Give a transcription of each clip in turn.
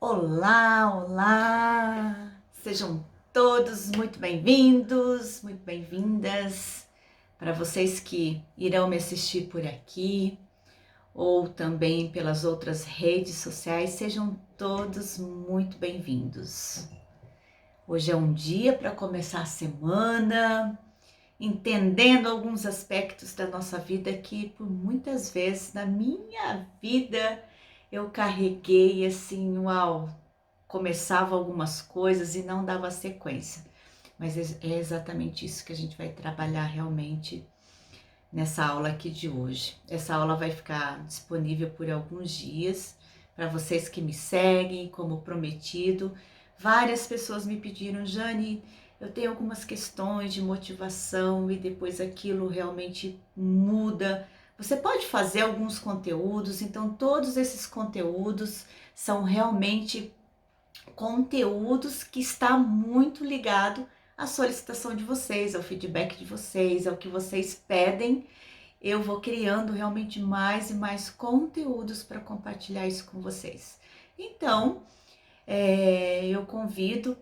Olá, olá! Sejam todos muito bem-vindos, muito bem-vindas. Para vocês que irão me assistir por aqui ou também pelas outras redes sociais, sejam todos muito bem-vindos. Hoje é um dia para começar a semana, entendendo alguns aspectos da nossa vida que por muitas vezes na minha vida eu carreguei assim, uau, começava algumas coisas e não dava sequência. Mas é exatamente isso que a gente vai trabalhar realmente nessa aula aqui de hoje. Essa aula vai ficar disponível por alguns dias para vocês que me seguem, como prometido. Várias pessoas me pediram, Jane, eu tenho algumas questões de motivação e depois aquilo realmente muda. Você pode fazer alguns conteúdos, então todos esses conteúdos são realmente conteúdos que está muito ligado à solicitação de vocês, ao feedback de vocês, ao que vocês pedem. Eu vou criando realmente mais e mais conteúdos para compartilhar isso com vocês. Então, eu convido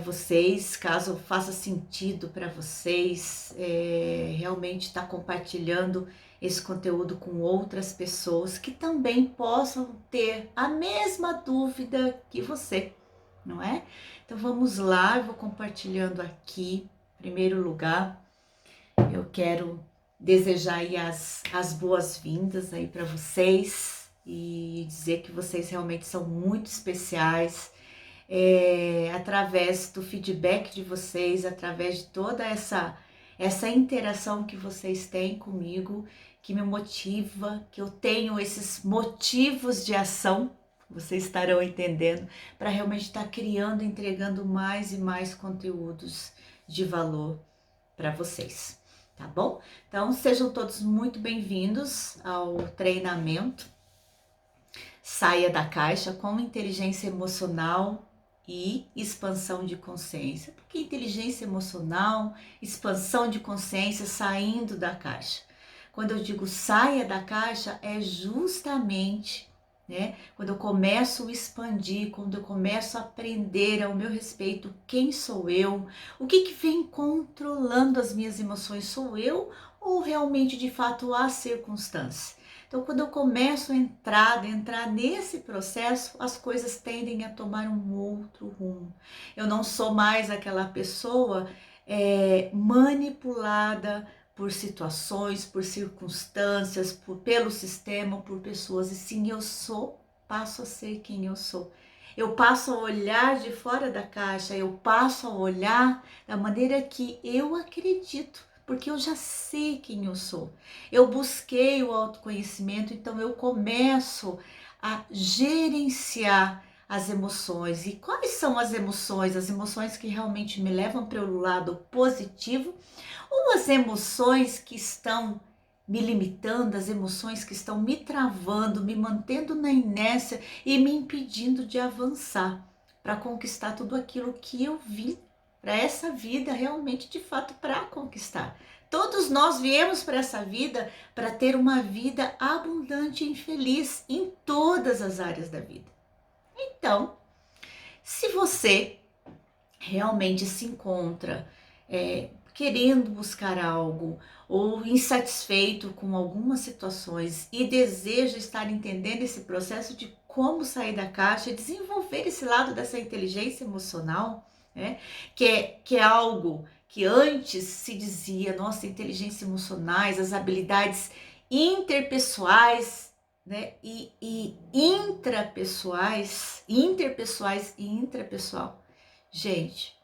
vocês, caso faça sentido para vocês, realmente estar compartilhando esse conteúdo com outras pessoas que também possam ter a mesma dúvida que você, não é? Então vamos lá, eu vou compartilhando aqui. Em primeiro lugar, eu quero desejar aí as boas-vindas aí para vocês e dizer que vocês realmente são muito especiais. Através do feedback de vocês, através de toda essa interação que vocês têm comigo, que me motiva, que eu tenho esses motivos de ação, vocês estarão entendendo, para realmente estar criando, entregando mais e mais conteúdos de valor para vocês, tá bom? Então, sejam todos muito bem-vindos ao treinamento Saia da Caixa com inteligência emocional e expansão de consciência. Porque inteligência emocional, expansão de consciência, saindo da caixa. Quando eu digo saia da caixa, é justamente, quando eu começo a expandir, quando eu começo a aprender ao meu respeito quem sou eu, o que vem controlando as minhas emoções, sou eu ou realmente de fato a circunstância? Então, quando eu começo a entrar nesse processo, as coisas tendem a tomar um outro rumo. Eu não sou mais aquela pessoa manipulada por situações, por circunstâncias, pelo sistema, por pessoas. E sim, passo a ser quem eu sou. Eu passo a olhar de fora da caixa, eu passo a olhar da maneira que eu acredito, porque eu já sei quem eu sou. Eu busquei o autoconhecimento, então eu começo a gerenciar as emoções. E quais são as emoções? As emoções que realmente me levam para o lado positivo ou as emoções que estão me limitando, as emoções que estão me travando, me mantendo na inércia e me impedindo de avançar para conquistar tudo aquilo que eu vim para essa vida realmente de fato para conquistar. Todos nós viemos para essa vida para ter uma vida abundante e feliz em todas as áreas da vida. Então, se você realmente se encontra querendo buscar algo ou insatisfeito com algumas situações e deseja estar entendendo esse processo de como sair da caixa e desenvolver esse lado dessa inteligência emocional, que é algo que antes se dizia, nossa, inteligência emocionais, as habilidades interpessoais, e interpessoais e intrapessoal. Gente,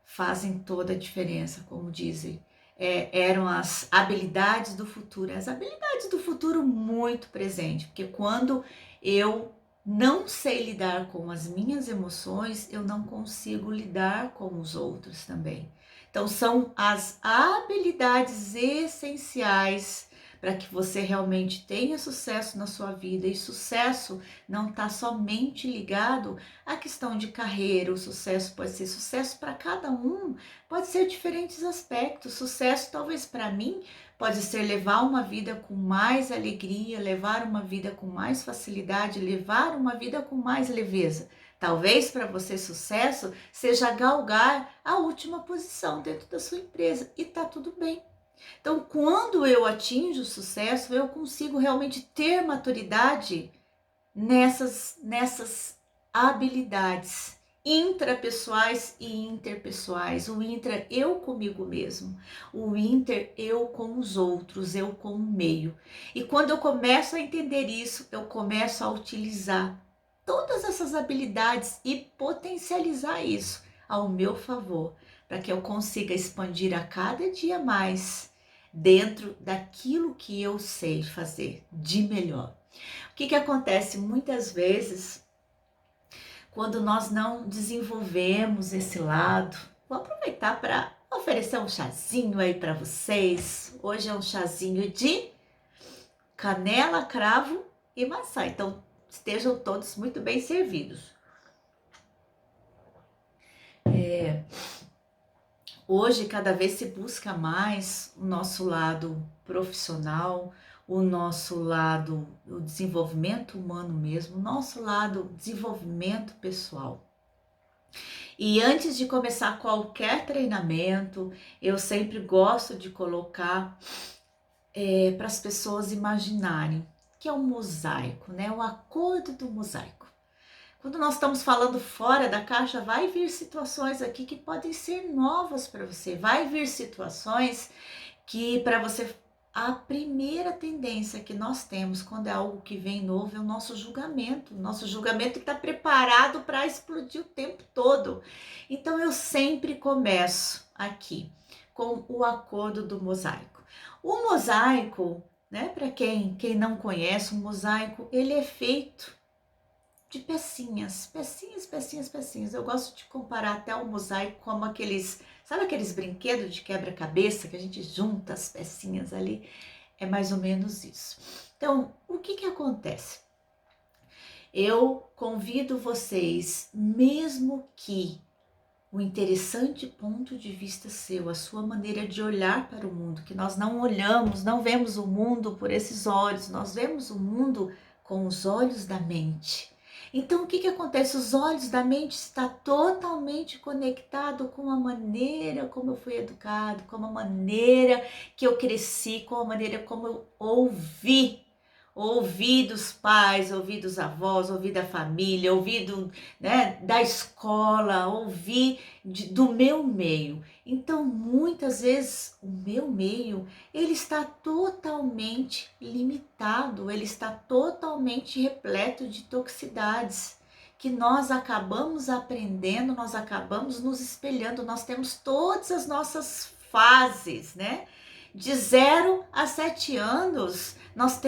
fazem toda a diferença, como dizem. Eram as habilidades do futuro, as habilidades do futuro muito presente, porque quando eu não sei lidar com as minhas emoções, eu não consigo lidar com os outros também. Então, são as habilidades essenciais para que você realmente tenha sucesso na sua vida. E sucesso não está somente ligado à questão de carreira. O sucesso pode ser sucesso para cada um, pode ser diferentes aspectos. Sucesso, talvez para mim, pode ser levar uma vida com mais alegria, levar uma vida com mais facilidade, levar uma vida com mais leveza. Talvez para você sucesso seja galgar a última posição dentro da sua empresa e tá tudo bem. Então, quando eu atinjo o sucesso, eu consigo realmente ter maturidade nessas habilidades intrapessoais e interpessoais. O intra, eu comigo mesmo. O inter, eu com os outros, eu com o meio. E quando eu começo a entender isso, eu começo a utilizar todas essas habilidades e potencializar isso ao meu favor, para que eu consiga expandir a cada dia mais dentro daquilo que eu sei fazer de melhor. O que acontece muitas vezes quando nós não desenvolvemos esse lado? Vou aproveitar para oferecer um chazinho aí para vocês. Hoje é um chazinho de canela, cravo e maçã. Então, estejam todos muito bem servidos. Hoje, cada vez se busca mais o nosso lado profissional, o nosso lado, o desenvolvimento humano mesmo, o nosso lado desenvolvimento pessoal. E antes de começar qualquer treinamento, eu sempre gosto de colocar para as pessoas imaginarem que é um mosaico, né? O acordo do mosaico. Quando nós estamos falando fora da caixa, vai vir situações aqui que podem ser novas para você. Vai vir situações que para você, a primeira tendência que nós temos quando é algo que vem novo é o nosso julgamento. Nosso julgamento está preparado para explodir o tempo todo. Então eu sempre começo aqui com o acordo do mosaico. O mosaico, né, para quem não conhece, o mosaico, ele é feito de pecinhas. Eu gosto de comparar até o mosaico como aqueles, sabe aqueles brinquedos de quebra-cabeça que a gente junta as pecinhas ali? É mais ou menos isso. Então, o que acontece? Eu convido vocês, mesmo que o interessante ponto de vista seu, a sua maneira de olhar para o mundo, que nós não olhamos, não vemos o mundo por esses olhos, nós vemos o mundo com os olhos da mente. Então, o que acontece? Os olhos da mente estão totalmente conectados com a maneira como eu fui educado, com a maneira que eu cresci, com a maneira como eu ouvi dos pais, ouvi dos avós, ouvi da família, ouvi da escola, ouvi do meu meio. Então, muitas vezes, o meu meio, ele está totalmente limitado, ele está totalmente repleto de toxicidades, que nós acabamos aprendendo, nós acabamos nos espelhando, nós temos todas as nossas fases, né? De 0 a 7 anos, nós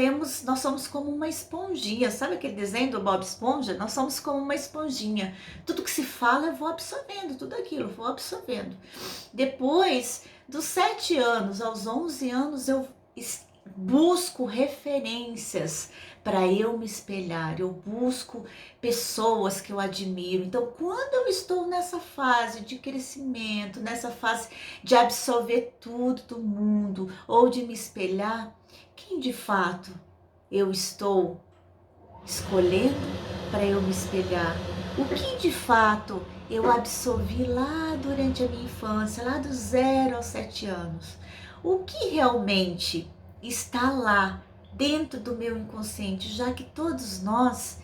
somos como uma esponjinha. Sabe aquele desenho do Bob Esponja? Nós somos como uma esponjinha. Tudo que se fala eu vou absorvendo, tudo aquilo eu vou absorvendo. Depois, dos 7 anos aos 11 anos, eu busco referências para eu me espelhar, eu busco pessoas que eu admiro. Então, quando eu estou nessa fase de crescimento, nessa fase de absorver tudo do mundo ou de me espelhar, quem de fato eu estou escolhendo para eu me espelhar? O que de fato eu absorvi lá durante a minha infância, lá dos 0 aos 7 anos? O que realmente está lá dentro do meu inconsciente, já que todos nós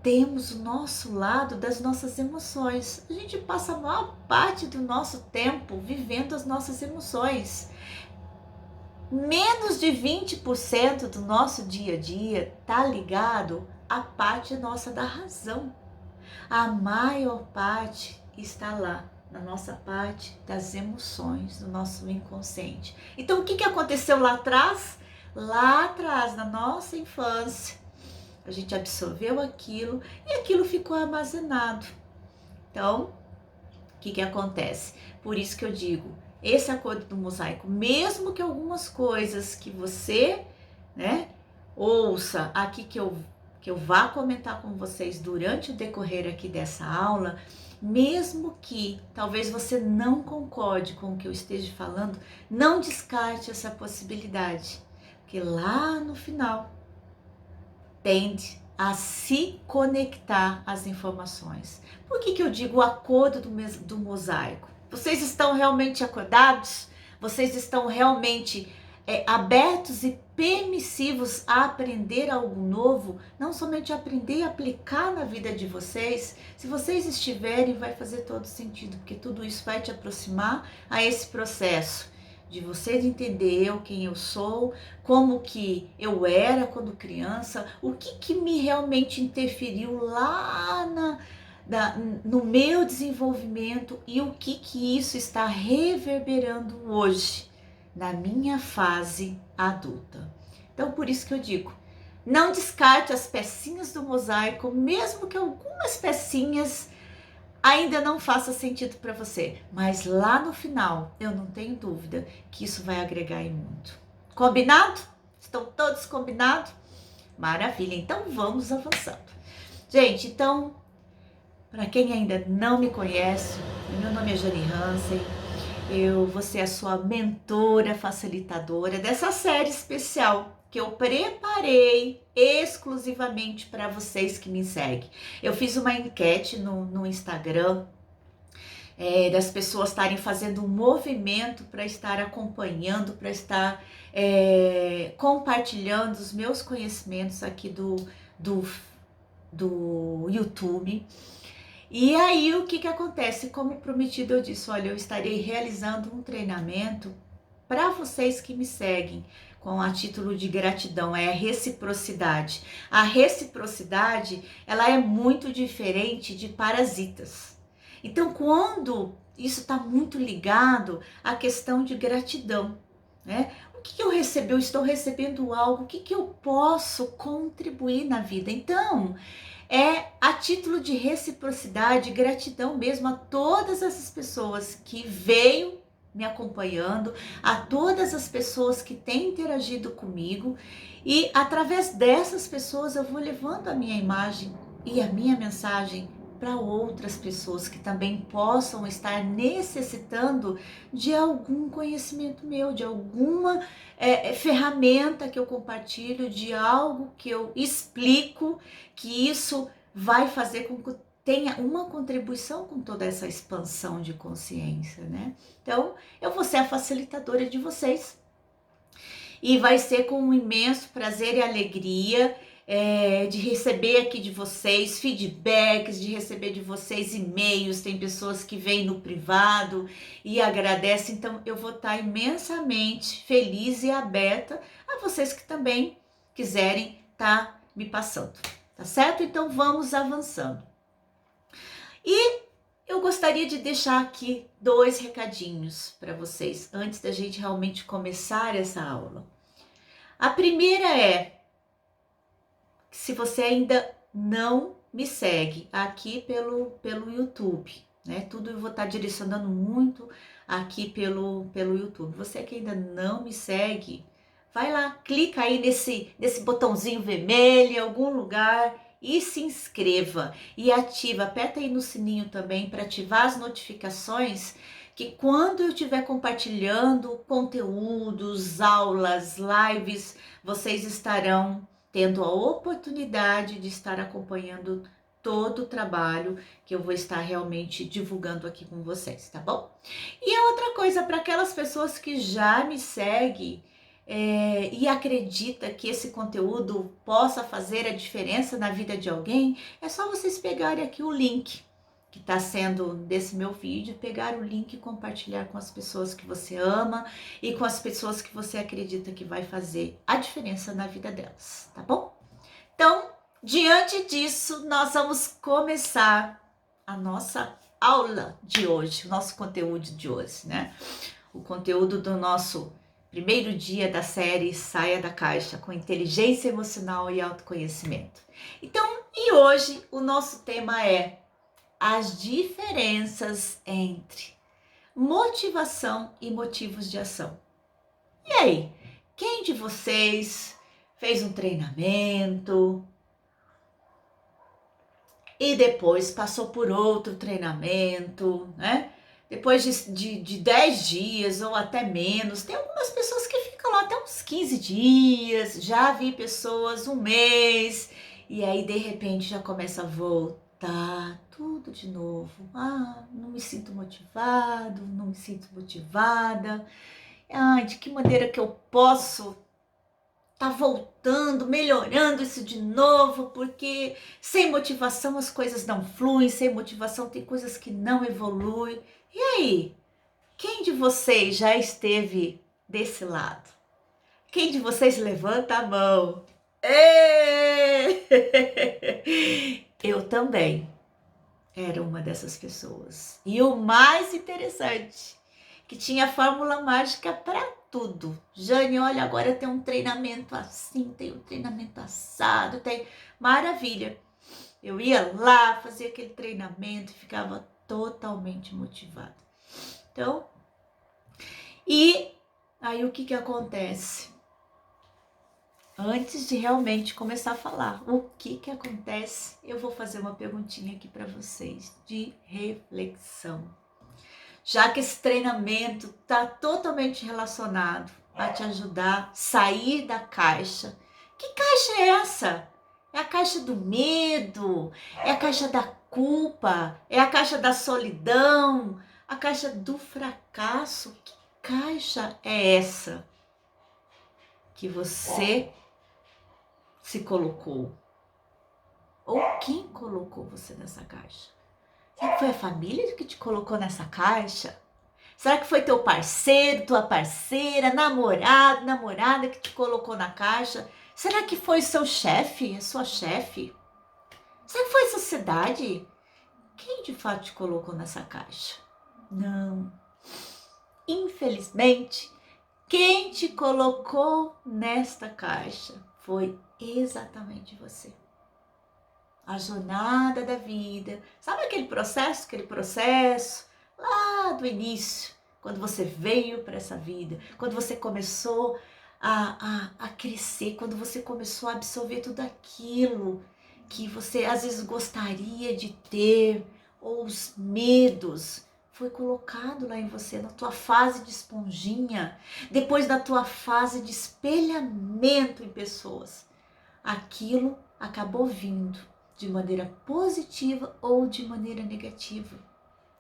temos o nosso lado das nossas emoções. A gente passa a maior parte do nosso tempo vivendo as nossas emoções. Menos de 20% do nosso dia a dia está ligado à parte nossa da razão. A maior parte está lá, na nossa parte das emoções, do nosso inconsciente. Então, o que aconteceu lá atrás? Lá atrás, na nossa infância, a gente absorveu aquilo e aquilo ficou armazenado. Então, o que acontece? Por isso que eu digo, esse acordo do mosaico, mesmo que algumas coisas que você, né, ouça aqui que eu vá comentar com vocês durante o decorrer aqui dessa aula, mesmo que talvez você não concorde com o que eu esteja falando, não descarte essa possibilidade, porque lá no final tende a se conectar às informações. Por que eu digo o acordo do mosaico? Vocês estão realmente acordados? Vocês estão realmente abertos e permissivos a aprender algo novo? Não somente aprender e aplicar na vida de vocês. Se vocês estiverem, vai fazer todo sentido, porque tudo isso vai te aproximar a esse processo de vocês entender quem eu sou, como que eu era quando criança, o que me realmente interferiu lá no meu desenvolvimento e o que isso está reverberando hoje na minha fase adulta. Então, por isso que eu digo, não descarte as pecinhas do mosaico, mesmo que algumas pecinhas ainda não faça sentido para você, mas lá no final, eu não tenho dúvida que isso vai agregar em muito. Combinado? Estão todos combinados? Maravilha, então vamos avançando. Gente, então, para quem ainda não me conhece, meu nome é Jane Hansen, eu vou ser a sua mentora facilitadora dessa série especial que eu preparei exclusivamente para vocês que me seguem. Eu fiz uma enquete no Instagram, das pessoas estarem fazendo um movimento para estar acompanhando, para estar compartilhando os meus conhecimentos aqui do YouTube. E aí o que acontece? Como prometido, eu disse, olha, eu estarei realizando um treinamento para vocês que me seguem, com a título de gratidão, é a reciprocidade. A reciprocidade, ela é muito diferente de parasitas. Então, quando isso está muito ligado à questão de gratidão, né? O que eu recebi? Eu estou recebendo algo, o que eu posso contribuir na vida? Então, é a título de reciprocidade, gratidão mesmo a todas essas pessoas que veio me acompanhando, a todas as pessoas que têm interagido comigo, e através dessas pessoas eu vou levando a minha imagem e a minha mensagem para outras pessoas que também possam estar necessitando de algum conhecimento meu, de alguma ferramenta que eu compartilho, de algo que eu explico, que isso vai fazer com que tenha uma contribuição com toda essa expansão de consciência, né? Então, eu vou ser a facilitadora de vocês. E vai ser com um imenso prazer e alegria de receber aqui de vocês feedbacks, de receber de vocês e-mails. Tem pessoas que vêm no privado e agradecem. Então, eu vou estar imensamente feliz e aberta a vocês que também quiserem estar me passando. Tá certo? Então, vamos avançando. E eu gostaria de deixar aqui 2 recadinhos para vocês, antes da gente realmente começar essa aula. A primeira é, se você ainda não me segue aqui pelo YouTube, né? Tudo eu vou estar direcionando muito aqui pelo YouTube. Você que ainda não me segue, vai lá, clica aí nesse botãozinho vermelho em algum lugar e se inscreva e ativa, aperta aí no sininho também para ativar as notificações, que quando eu estiver compartilhando conteúdos, aulas, lives, vocês estarão tendo a oportunidade de estar acompanhando todo o trabalho que eu vou estar realmente divulgando aqui com vocês, tá bom? E a outra coisa, para aquelas pessoas que já me seguem, e acredita que esse conteúdo possa fazer a diferença na vida de alguém, é só vocês pegarem aqui o link que está sendo desse meu vídeo, pegar o link e compartilhar com as pessoas que você ama e com as pessoas que você acredita que vai fazer a diferença na vida delas, tá bom? Então, diante disso, nós vamos começar a nossa aula de hoje, o nosso conteúdo de hoje, né? O conteúdo do nosso primeiro dia da série Saia da Caixa, com inteligência emocional e autoconhecimento. Então, e hoje o nosso tema é as diferenças entre motivação e motivos de ação. E aí, quem de vocês fez um treinamento e depois passou por outro treinamento, né? Depois de 10 dias ou até menos, tem algumas pessoas que ficam lá até uns 15 dias, já vi pessoas um mês, e aí de repente já começa a voltar tudo de novo. Ah, não me sinto motivado, não me sinto motivada. Ai, de que maneira que eu posso tá voltando, melhorando isso de novo, porque sem motivação as coisas não fluem, sem motivação tem coisas que não evoluem. E aí, quem de vocês já esteve desse lado? Quem de vocês levanta a mão? Ê! Eu também era uma dessas pessoas. E o mais interessante, que tinha fórmula mágica para tudo. Jane, olha, agora tem um treinamento assim, tem um treinamento assado, tem maravilha. Eu ia lá, fazia aquele treinamento e ficava totalmente motivada. Então, e aí o que acontece? Antes de realmente começar a falar o que acontece, eu vou fazer uma perguntinha aqui para vocês de reflexão. Já que esse treinamento está totalmente relacionado a te ajudar a sair da caixa. Que caixa é essa? É a caixa do medo? É a caixa da culpa? É a caixa da solidão? A caixa do fracasso? Que caixa é essa que você se colocou? Ou quem colocou você nessa caixa? Será que foi a família que te colocou nessa caixa? Será que foi teu parceiro, tua parceira, namorado, namorada que te colocou na caixa? Será que foi seu chefe, a sua chefe? Será que foi a sociedade? Quem de fato te colocou nessa caixa? Não. Infelizmente, quem te colocou nesta caixa foi exatamente você. A jornada da vida. Sabe aquele processo? Lá do início, quando você veio para essa vida, quando você começou a crescer, quando você começou a absorver tudo aquilo que você às vezes gostaria de ter, ou os medos, foi colocado lá em você, na tua fase de esponjinha, depois da tua fase de espelhamento em pessoas. Aquilo acabou vindo de maneira positiva ou de maneira negativa.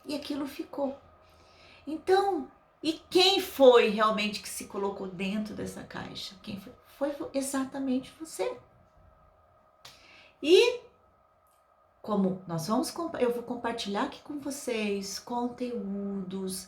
E aquilo ficou. Então, e quem foi realmente que se colocou dentro dessa caixa? Quem foi? Foi exatamente você. E como eu vou compartilhar aqui com vocês conteúdos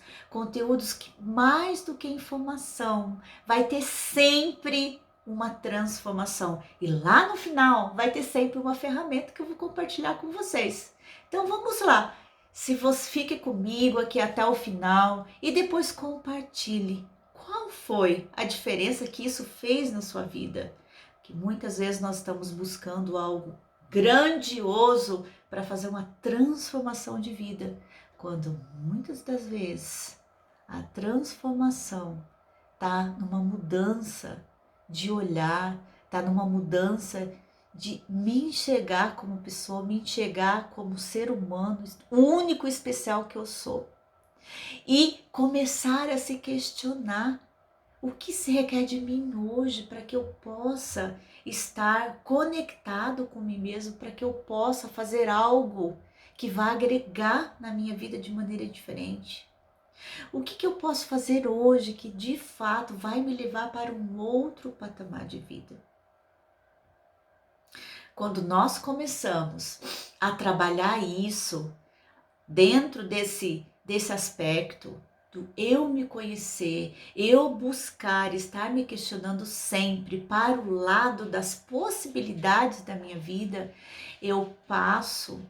que mais do que informação, vai ter sempre uma transformação. E lá no final vai ter sempre uma ferramenta que eu vou compartilhar com vocês. Então vamos lá. Se você fique comigo aqui até o final e depois compartilhe. Qual foi a diferença que isso fez na sua vida? Que muitas vezes nós estamos buscando algo grandioso para fazer uma transformação de vida, quando muitas das vezes a transformação está numa mudança de olhar, está numa mudança de me enxergar como pessoa, me enxergar como ser humano, o único especial que eu sou. E começar a se questionar o que se requer de mim hoje para que eu possa estar conectado com mim mesmo, para que eu possa fazer algo que vá agregar na minha vida de maneira diferente. O que eu posso fazer hoje que de fato vai me levar para um outro patamar de vida? Quando nós começamos a trabalhar isso dentro desse aspecto do eu me conhecer, eu buscar estar me questionando sempre para o lado das possibilidades da minha vida, eu passo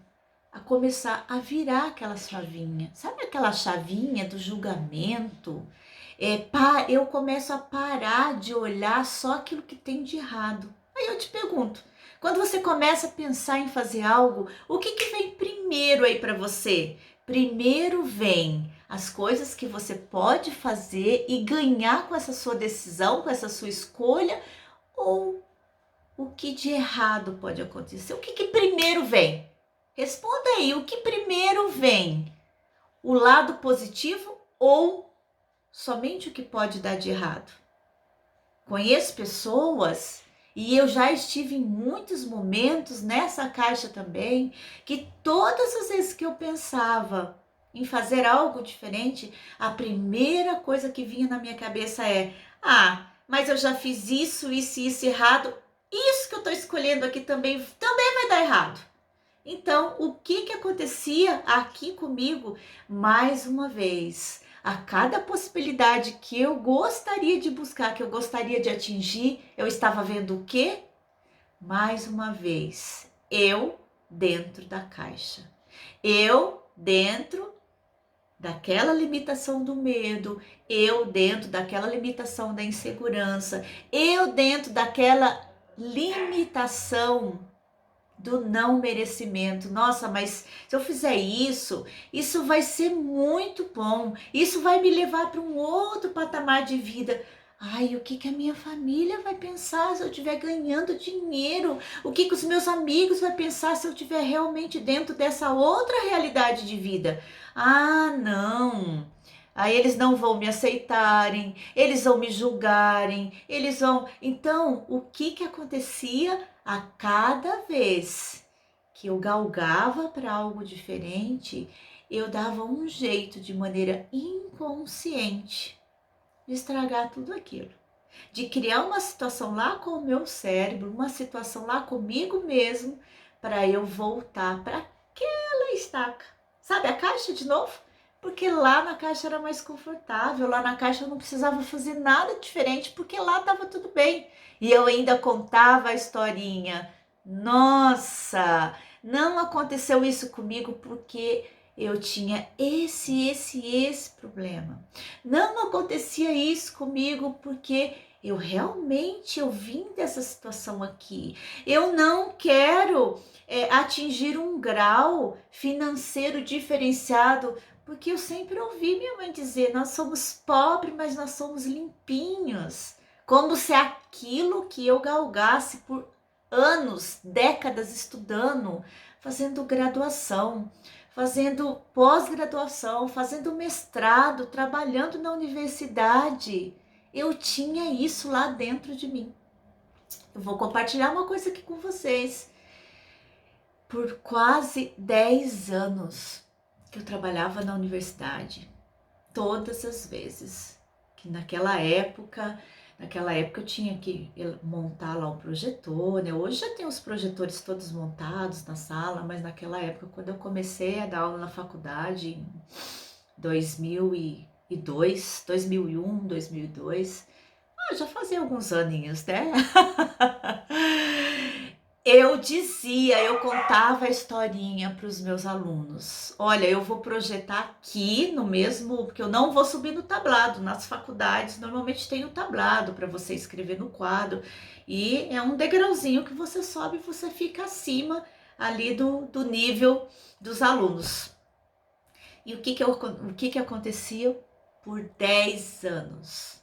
a começar a virar aquela chavinha. Sabe aquela chavinha do julgamento? Eu começo a parar de olhar só aquilo que tem de errado. Aí eu te pergunto, quando você começa a pensar em fazer algo, o que vem primeiro aí para você? Primeiro vem as coisas que você pode fazer e ganhar com essa sua decisão, com essa sua escolha, ou o que de errado pode acontecer? O que primeiro vem? Responda aí, o que primeiro vem? O lado positivo ou somente o que pode dar de errado? Conheço pessoas, e eu já estive em muitos momentos nessa caixa também, que todas as vezes que eu pensava em fazer algo diferente, a primeira coisa que vinha na minha cabeça é: mas eu já fiz isso, isso e isso errado, isso que eu estou escolhendo aqui também vai dar errado. Então, o que acontecia aqui comigo? Mais uma vez, a cada possibilidade que eu gostaria de buscar, que eu gostaria de atingir, eu estava vendo o quê? Mais uma vez, eu dentro da caixa. Eu dentro daquela limitação do medo, eu dentro daquela limitação da insegurança, eu dentro daquela limitação do não merecimento. Nossa, mas se eu fizer isso, isso vai ser muito bom. Isso vai me levar para um outro patamar de vida. Ai, o que a minha família vai pensar se eu estiver ganhando dinheiro? O que os meus amigos vão pensar se eu estiver realmente dentro dessa outra realidade de vida? Não. Aí eles não vão me aceitarem, eles vão me julgarem, eles vão... Então, o que acontecia? A cada vez que eu galgava para algo diferente, eu dava um jeito de maneira inconsciente de estragar tudo aquilo. De criar uma situação lá com o meu cérebro, uma situação lá comigo mesmo, para eu voltar para aquela estaca. Sabe a caixa de novo? Porque lá na caixa era mais confortável, lá na caixa eu não precisava fazer nada diferente, porque lá estava tudo bem. E eu ainda contava a historinha. Nossa, não aconteceu isso comigo porque eu tinha esse problema. Não acontecia isso comigo porque eu vim dessa situação aqui. Eu não quero atingir um grau financeiro diferenciado, porque eu sempre ouvi minha mãe dizer: nós somos pobres, mas nós somos limpinhos. Como se aquilo que eu galgasse por anos, décadas estudando, fazendo graduação, fazendo pós-graduação, fazendo mestrado, trabalhando na universidade, eu tinha isso lá dentro de mim. Eu vou compartilhar uma coisa aqui com vocês. Por quase 10 anos que eu trabalhava na universidade, todas as vezes que naquela época eu tinha que montar lá o projetor, né? Hoje já tem os projetores todos montados na sala, mas naquela época, quando eu comecei a dar aula na faculdade, em 2002, 2001, 2002, já fazia alguns aninhos, né? Eu contava a historinha para os meus alunos. Olha, eu vou projetar aqui no mesmo, porque eu não vou subir no tablado. Nas faculdades, normalmente tem o tablado para você escrever no quadro. E é um degrauzinho que você sobe e você fica acima ali do nível dos alunos. E o que acontecia? Por 10 anos,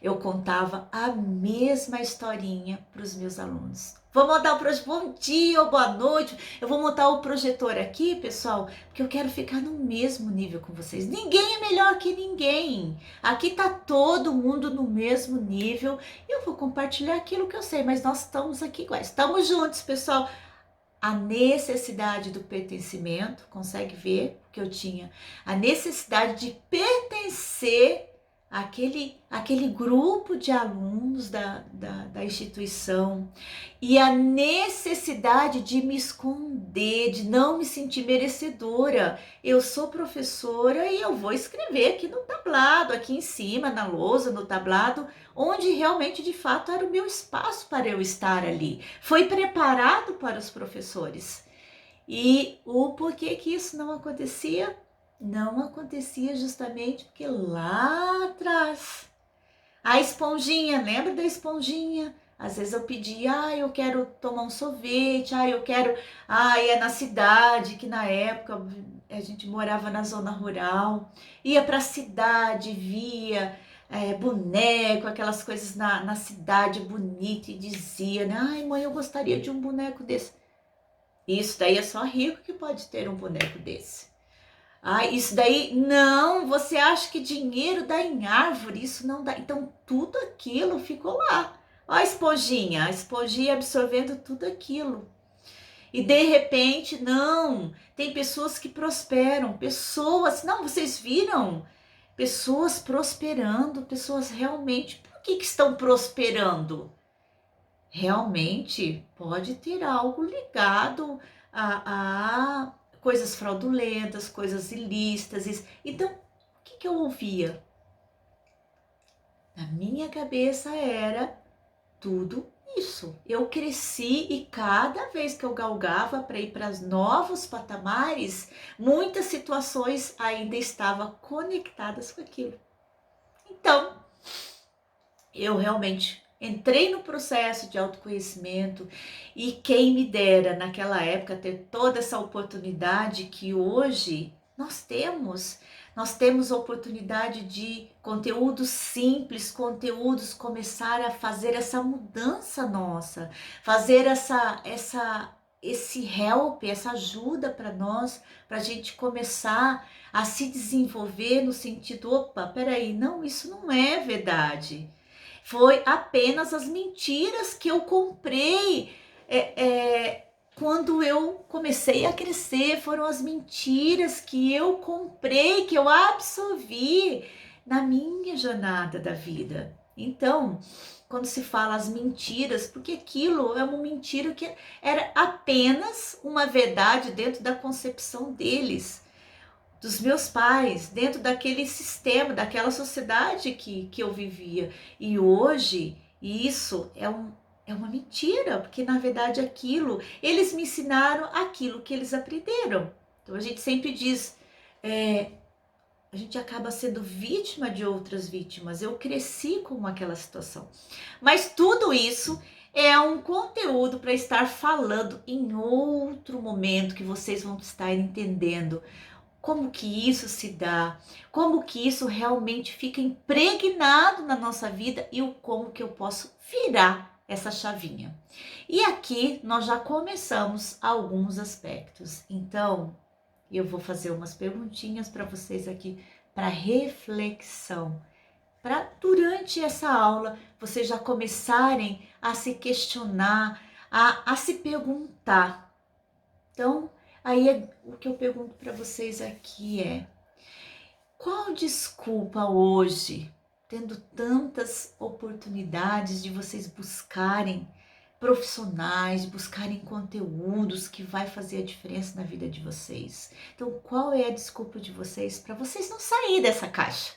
eu contava a mesma historinha para os meus alunos. Vou montar o projetor, bom dia ou boa noite, eu vou montar o projetor aqui, pessoal, porque eu quero ficar no mesmo nível com vocês. Ninguém é melhor que ninguém. Aqui tá todo mundo no mesmo nível. Eu vou compartilhar aquilo que eu sei, mas nós estamos aqui iguais. Estamos juntos, pessoal. A necessidade do pertencimento, consegue ver que eu tinha? A necessidade de pertencer àquele grupo de alunos da instituição, e a necessidade de me esconder, de não me sentir merecedora. Eu sou professora e eu vou escrever aqui no tablado, aqui em cima, na lousa, no tablado, onde realmente, de fato, era o meu espaço para eu estar ali. Foi preparado para os professores. E o porquê que isso não acontecia? Não acontecia justamente porque lá atrás, a esponjinha, lembra da esponjinha? Às vezes eu pedia, eu quero tomar um sorvete, eu quero, é na cidade, que na época a gente morava na zona rural, ia para a cidade, via boneco, aquelas coisas na cidade bonita e dizia, né? Ai, mãe, eu gostaria de um boneco desse. Isso daí é só rico que pode ter um boneco desse. Isso daí, não, você acha que dinheiro dá em árvore, isso não dá. Então, tudo aquilo ficou lá. Ó a esponjinha absorvendo tudo aquilo. E de repente, não, tem pessoas que prosperam, pessoas, não, vocês viram? Pessoas prosperando, pessoas realmente, por que estão prosperando? Realmente pode ter algo ligado a coisas fraudulentas, coisas ilícitas. Então, o que eu ouvia? Na minha cabeça era tudo isso. Eu cresci e cada vez que eu galgava para ir para os novos patamares, muitas situações ainda estavam conectadas com aquilo. Então, eu realmente entrei no processo de autoconhecimento e quem me dera naquela época ter toda essa oportunidade que hoje nós temos. Nós temos a oportunidade de conteúdos simples, conteúdos começar a fazer essa mudança nossa, fazer esse help, essa ajuda para nós, para a gente começar a se desenvolver no sentido, opa, peraí, não, isso não é verdade. Foi apenas as mentiras que eu comprei quando eu comecei a crescer. Foram as mentiras que eu comprei, que eu absorvi na minha jornada da vida. Então, quando se fala as mentiras, porque aquilo é uma mentira que era apenas uma verdade dentro da concepção deles, dos meus pais, dentro daquele sistema, daquela sociedade que eu vivia. E hoje isso é uma mentira, porque na verdade eles me ensinaram aquilo que eles aprenderam. Então a gente sempre diz, a gente acaba sendo vítima de outras vítimas. Eu cresci com aquela situação. Mas tudo isso é um conteúdo para estar falando em outro momento que vocês vão estar entendendo como que isso se dá, como que isso realmente fica impregnado na nossa vida e o como que eu posso virar essa chavinha. E aqui nós já começamos alguns aspectos. Então, eu vou fazer umas perguntinhas para vocês aqui para reflexão, para durante essa aula vocês já começarem a se questionar, a se perguntar. Então, aí o que eu pergunto para vocês aqui é: qual desculpa hoje, tendo tantas oportunidades de vocês buscarem profissionais, buscarem conteúdos que vai fazer a diferença na vida de vocês? Então, qual é a desculpa de vocês para vocês não sair dessa caixa?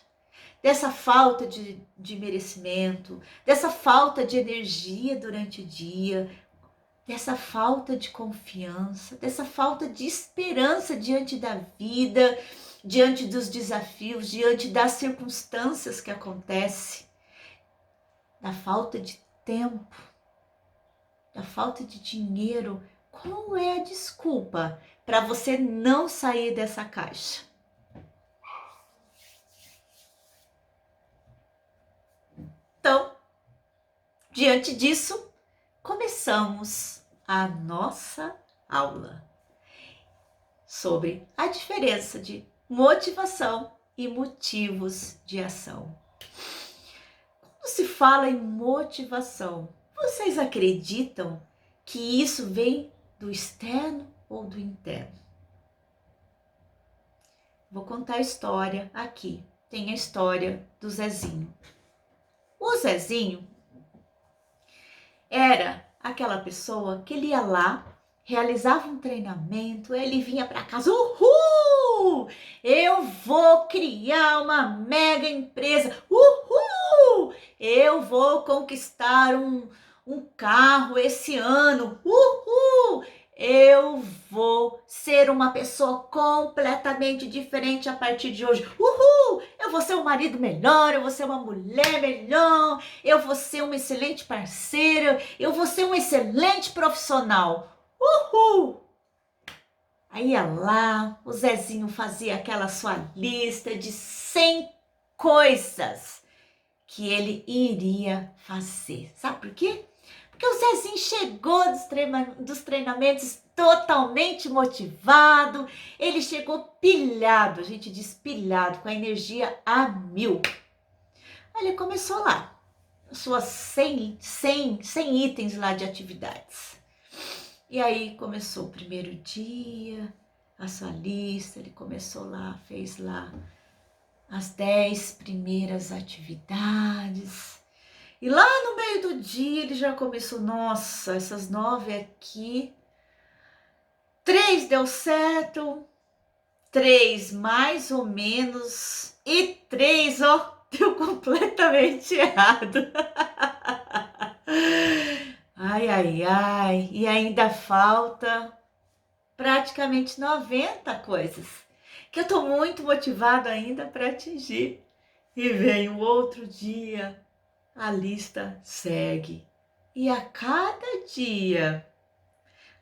Dessa falta de merecimento, dessa falta de energia durante o dia, dessa falta de confiança, dessa falta de esperança diante da vida, diante dos desafios, diante das circunstâncias que acontecem, da falta de tempo, da falta de dinheiro. Qual é a desculpa para você não sair dessa caixa? Então, diante disso, começamos a nossa aula sobre a diferença de motivação e motivos de ação. Quando se fala em motivação, vocês acreditam que isso vem do externo ou do interno? Vou contar a história aqui. Tem a história do Zezinho. O Zezinho era aquela pessoa que ele ia lá, realizava um treinamento, ele vinha para casa, uhul! Eu vou criar uma mega empresa, uhul! Eu vou conquistar um carro esse ano, uhul! eu vou ser uma pessoa completamente diferente a partir de hoje. Uhul! Eu vou ser um marido melhor, eu vou ser uma mulher melhor, eu vou ser uma excelente parceira, eu vou ser um excelente profissional. Uhul! Aí ia lá, o Zezinho fazia aquela sua lista de 100 coisas que ele iria fazer. Sabe por quê? Porque o Zezinho chegou dos treinamentos totalmente motivado, ele chegou pilhado, a gente diz pilhado, com a energia a 1000. Aí ele começou lá, suas 100 itens lá de atividades. E aí começou o primeiro dia, a sua lista, ele começou lá, fez lá as 10 primeiras atividades. E lá no meio do dia ele já começou, nossa, essas 9 aqui, 3 deu certo, 3 mais ou menos, e 3, ó, deu completamente errado. Ai, ai, ai, e ainda falta praticamente 90 coisas que eu tô muito motivado ainda para atingir. E vem o outro dia, a lista segue. E a cada dia,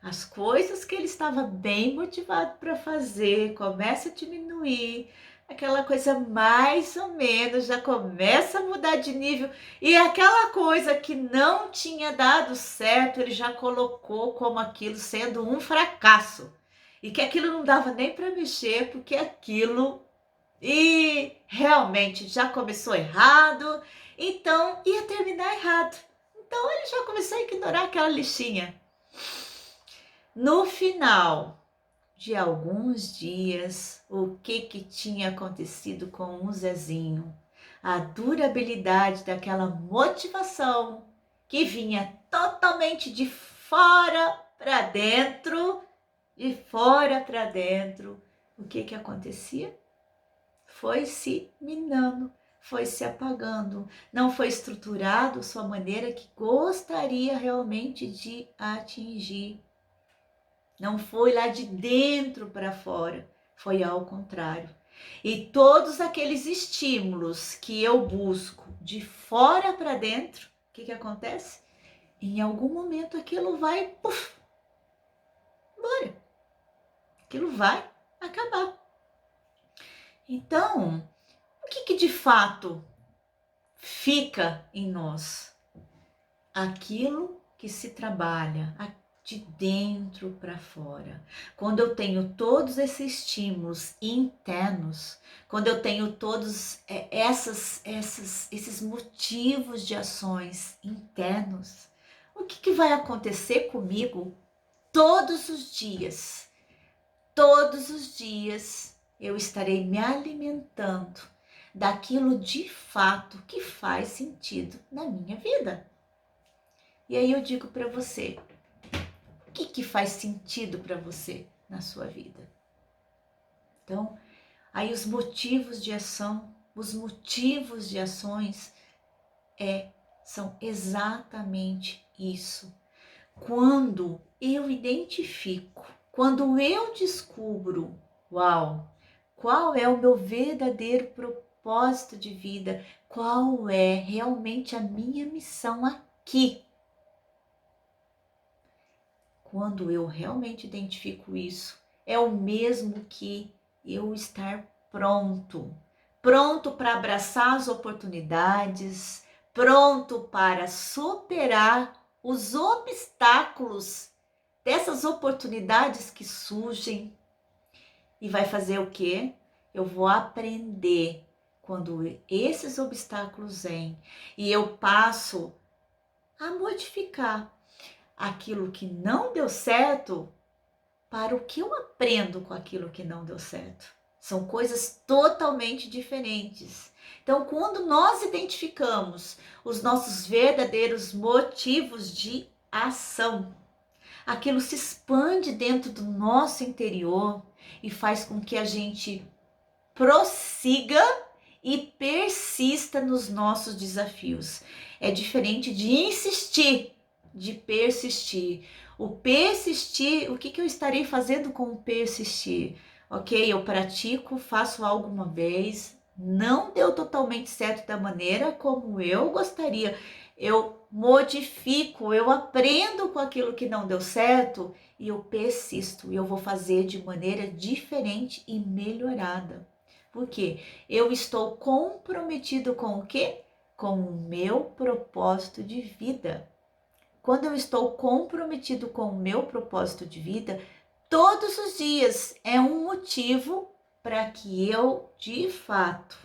as coisas que ele estava bem motivado para fazer começa a diminuir. Aquela coisa mais ou menos já começa a mudar de nível. E aquela coisa que não tinha dado certo, ele já colocou como aquilo sendo um fracasso. E que aquilo não dava nem para mexer, porque aquilo realmente já começou errado, então ia terminar errado. Então ele já começou a ignorar aquela listinha. No final de alguns dias, o que tinha acontecido com o Zezinho? A durabilidade daquela motivação que vinha totalmente de fora para dentro, o que acontecia? Foi se minando, foi se apagando, não foi estruturado sua maneira que gostaria realmente de atingir. Não foi lá de dentro para fora, foi ao contrário. E todos aqueles estímulos que eu busco de fora para dentro, o que acontece? Em algum momento aquilo vai, embora. Aquilo vai acabar. Então, o que de fato fica em nós? Aquilo que se trabalha de dentro para fora. Quando eu tenho todos esses estímulos internos, quando eu tenho todos esses motivos de ações internos, o que vai acontecer comigo todos os dias? Todos os dias eu estarei me alimentando daquilo de fato que faz sentido na minha vida. E aí eu digo para você, o que faz sentido para você na sua vida? Então, aí os motivos de ação, os motivos de ações são exatamente isso. Quando eu identifico, quando eu descubro, uau, qual é o meu verdadeiro propósito de vida, qual é realmente a minha missão aqui. Quando eu realmente identifico isso, é o mesmo que eu estar pronto para abraçar as oportunidades, pronto para superar os obstáculos dessas oportunidades que surgem. E vai fazer o quê? Eu vou aprender quando esses obstáculos vêm e eu passo a modificar aquilo que não deu certo para o que eu aprendo com aquilo que não deu certo. São coisas totalmente diferentes. Então, quando nós identificamos os nossos verdadeiros motivos de ação, aquilo se expande dentro do nosso interior e faz com que a gente prossiga e persista nos nossos desafios. É diferente de insistir, de persistir. O persistir, o que, que eu estarei fazendo com o persistir? Ok, eu pratico, faço algo uma vez, não deu totalmente certo da maneira como eu gostaria. Eu modifico, eu aprendo com aquilo que não deu certo e eu persisto. E eu vou fazer de maneira diferente e melhorada. Por quê? Eu estou comprometido com o quê? Com o meu propósito de vida. Quando eu estou comprometido com o meu propósito de vida, todos os dias é um motivo para que eu, de fato,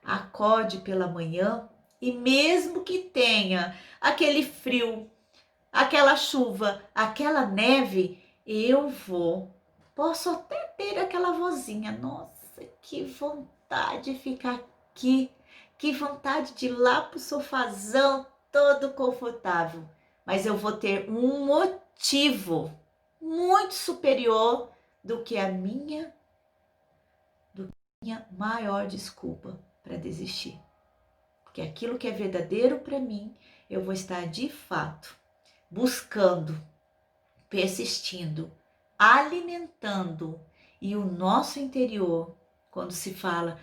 acorde pela manhã e mesmo que tenha aquele frio, aquela chuva, aquela neve, eu vou. Posso até ter aquela vozinha, nossa, que vontade de ficar aqui, que vontade de ir lá pro sofazão todo confortável. Mas eu vou ter um motivo muito superior do que a minha maior desculpa para desistir. Porque aquilo que é verdadeiro para mim, eu vou estar de fato buscando, persistindo, alimentando. E o nosso interior, quando se fala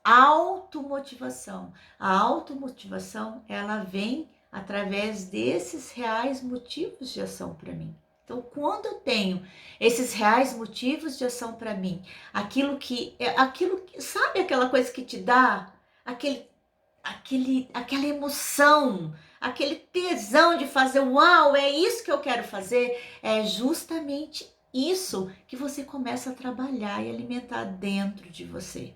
automotivação, a automotivação ela vem através desses reais motivos de ação para mim. Então, quando eu tenho esses reais motivos de ação para mim, sabe aquela coisa que te dá aquela emoção, aquele tesão de fazer, uau, é isso que eu quero fazer, é justamente isso que você começa a trabalhar e alimentar dentro de você.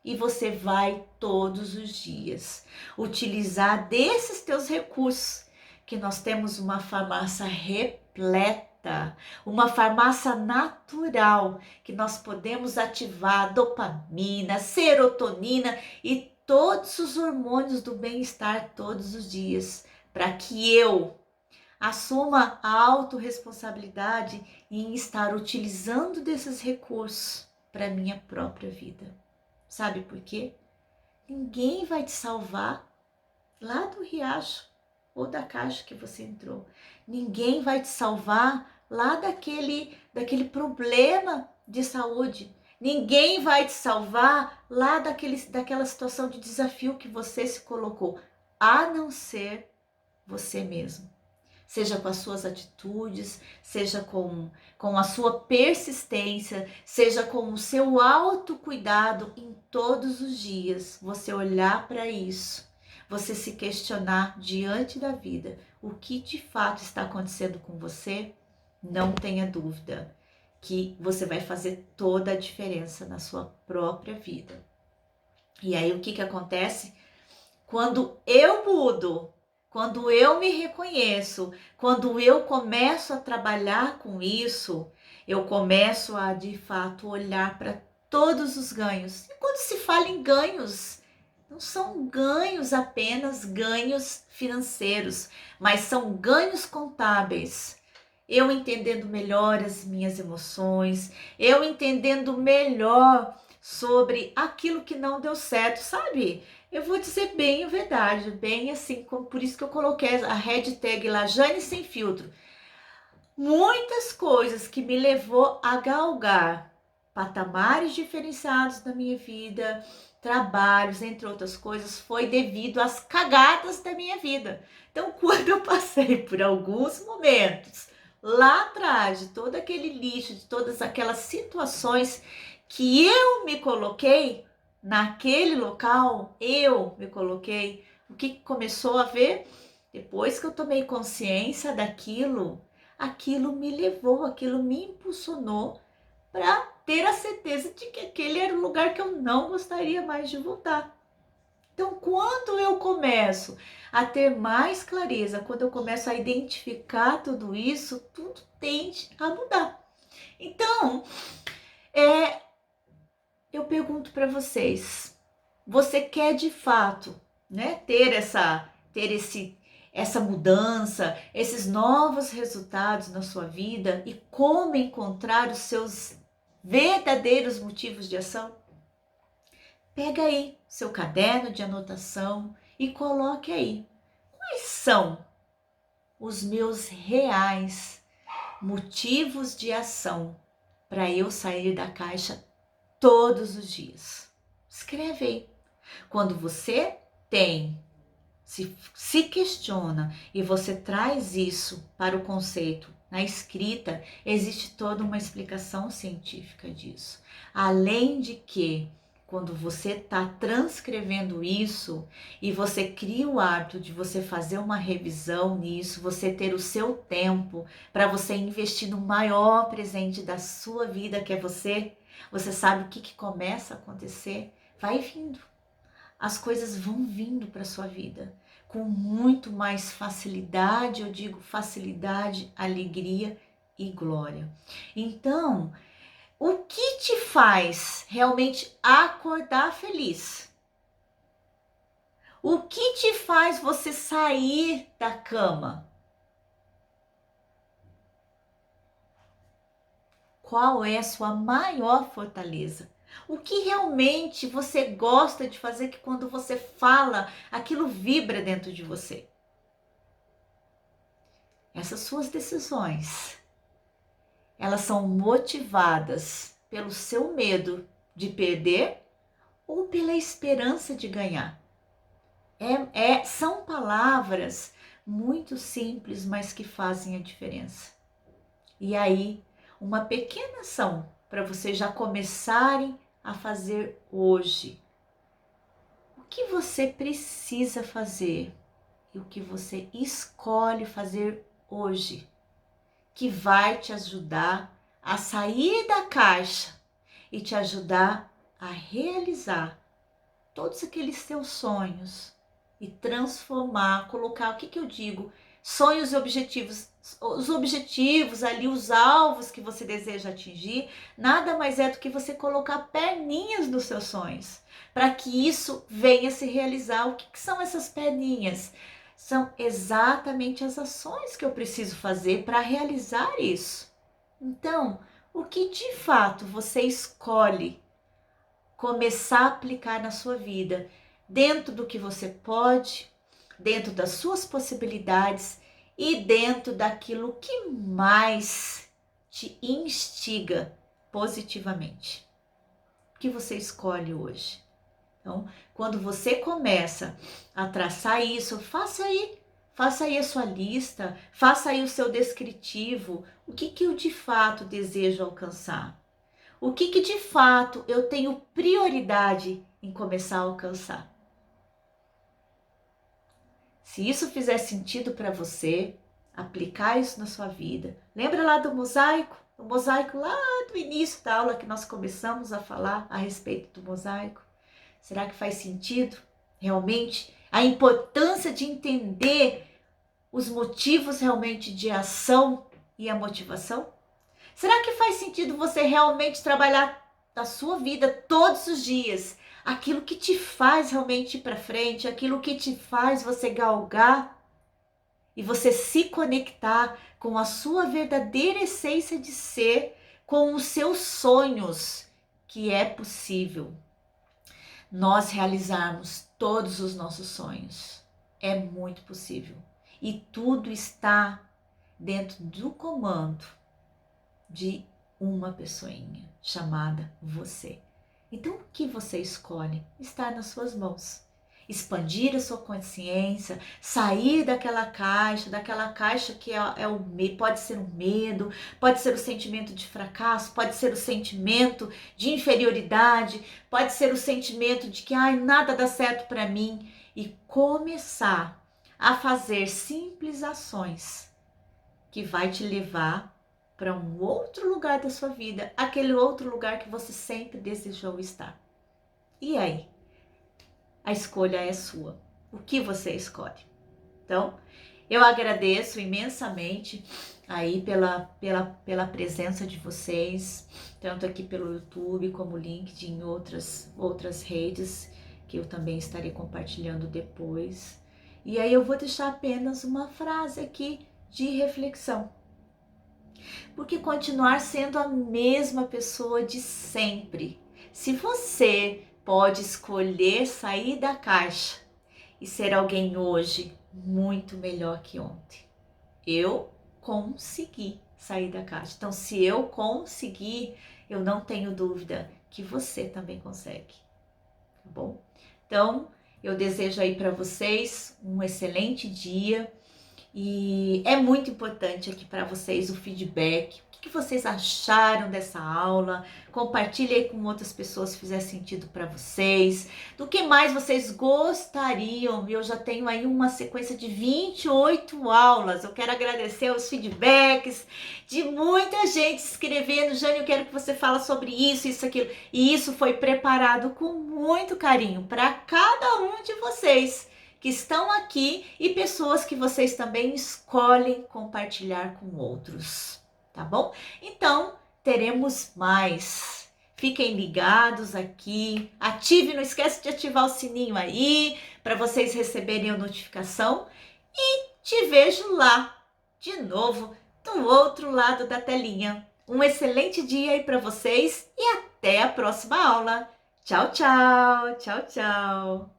E você vai todos os dias utilizar desses teus recursos, que nós temos uma farmácia repleta, uma farmácia natural, que nós podemos ativar dopamina, serotonina e todos os hormônios do bem-estar todos os dias, para que eu assuma a autorresponsabilidade em estar utilizando desses recursos para minha própria vida. Sabe por quê? Ninguém vai te salvar lá do riacho ou da caixa que você entrou. Ninguém vai te salvar lá daquele problema de saúde. Ninguém vai te salvar lá daquela situação de desafio que você se colocou, a não ser você mesmo. Seja com as suas atitudes, seja com a sua persistência, seja com o seu autocuidado em todos os dias. Você olhar para isso, você se questionar diante da vida, o que de fato está acontecendo com você, não tenha dúvida que você vai fazer toda a diferença na sua própria vida. E aí o que acontece? Quando eu mudo, quando eu me reconheço, quando eu começo a trabalhar com isso, eu começo a de fato olhar para todos os ganhos. E quando se fala em ganhos, não são ganhos apenas ganhos financeiros, mas são ganhos contábeis. Eu entendendo melhor as minhas emoções, eu entendendo melhor sobre aquilo que não deu certo, sabe? Eu vou dizer bem a verdade, bem assim, por isso que eu coloquei a hashtag lá, Jane Sem Filtro. Muitas coisas que me levou a galgar patamares diferenciados da minha vida, trabalhos, entre outras coisas, foi devido às cagadas da minha vida. Então, quando eu passei por alguns momentos lá atrás, de todo aquele lixo, de todas aquelas situações que eu me coloquei naquele local, eu me coloquei, o que começou a ver? Depois que eu tomei consciência daquilo, aquilo me levou, aquilo me impulsionou para ter a certeza de que aquele era o lugar que eu não gostaria mais de voltar. Então, quando eu começo a ter mais clareza, quando eu começo a identificar tudo isso, tudo tende a mudar. Então, eu pergunto para vocês, você quer de fato, né, essa mudança, esses novos resultados na sua vida e como encontrar os seus verdadeiros motivos de ação? Pega aí seu caderno de anotação e coloque aí. Quais são os meus reais motivos de ação para eu sair da caixa todos os dias. Escreve aí. Quando você se questiona e você traz isso para o conceito na escrita, existe toda uma explicação científica disso. Além de que, quando você está transcrevendo isso e você cria o hábito de você fazer uma revisão nisso, você ter o seu tempo para você investir no maior presente da sua vida, que é você sabe o que começa a acontecer? Vai vindo. As coisas vão vindo para sua vida com muito mais facilidade, eu digo facilidade, alegria e glória. Então, o que te faz realmente acordar feliz? O que te faz você sair da cama? Qual é a sua maior fortaleza? O que realmente você gosta de fazer que quando você fala, aquilo vibra dentro de você? Essas suas decisões, elas são motivadas pelo seu medo de perder ou pela esperança de ganhar? São palavras muito simples, mas que fazem a diferença. E aí, uma pequena ação para vocês já começarem a fazer hoje. O que você precisa fazer e o que você escolhe fazer hoje, que vai te ajudar a sair da caixa e te ajudar a realizar todos aqueles seus sonhos e transformar, colocar, o que eu digo? Sonhos e objetivos. Os objetivos ali, os alvos que você deseja atingir, nada mais é do que você colocar perninhas nos seus sonhos, para que isso venha se realizar. O que são essas perninhas? São exatamente as ações que eu preciso fazer para realizar isso. Então, o que de fato você escolhe começar a aplicar na sua vida, dentro do que você pode, dentro das suas possibilidades e dentro daquilo que mais te instiga positivamente. O que você escolhe hoje? Então, quando você começa a traçar isso, faça aí a sua lista, faça aí o seu descritivo, o que eu de fato desejo alcançar. O que de fato eu tenho prioridade em começar a alcançar? Se isso fizer sentido para você, aplicar isso na sua vida. Lembra lá do mosaico? O mosaico lá do início da aula que nós começamos a falar a respeito do mosaico. Será que faz sentido realmente a importância de entender os motivos realmente de ação e a motivação? Será que faz sentido você realmente trabalhar na sua vida todos os dias aquilo que te faz realmente ir para frente, aquilo que te faz você galgar e você se conectar com a sua verdadeira essência de ser, com os seus sonhos, que é possível nós realizarmos todos os nossos sonhos? É muito possível. E tudo está dentro do comando de uma pessoinha chamada você. Então, o que você escolhe está nas suas mãos. Expandir a sua consciência, sair daquela caixa que pode ser um medo, pode ser o sentimento de fracasso, pode ser o sentimento de inferioridade, pode ser o sentimento de que nada dá certo para mim, e começar a fazer simples ações que vai te levar para um outro lugar da sua vida, aquele outro lugar que você sempre desejou estar. E aí? A escolha é sua. O que você escolhe? Então, eu agradeço imensamente aí pela presença de vocês, tanto aqui pelo YouTube como LinkedIn, outras redes que eu também estarei compartilhando depois. E aí eu vou deixar apenas uma frase aqui de reflexão. Porque continuar sendo a mesma pessoa de sempre, se você pode escolher sair da caixa e ser alguém hoje muito melhor que ontem. eu consegui sair da caixa. Então, se eu conseguir, eu não tenho dúvida que você também consegue, tá bom? Então, eu desejo aí para vocês um excelente dia e é muito importante aqui para vocês o feedback. O que vocês acharam dessa aula? Compartilhe aí com outras pessoas se fizer sentido para vocês. Do que mais vocês gostariam? Eu já tenho aí uma sequência de 28 aulas. Eu quero agradecer os feedbacks de muita gente escrevendo. Jane, eu quero que você fale sobre isso, aquilo. E isso foi preparado com muito carinho para cada um de vocês que estão aqui e pessoas que vocês também escolhem compartilhar com outros, tá bom? Então, teremos mais. Fiquem ligados aqui, ative, não esquece de ativar o sininho aí, para vocês receberem a notificação e te vejo lá, de novo, do outro lado da telinha. Um excelente dia aí para vocês e até a próxima aula. Tchau, tchau, tchau, tchau.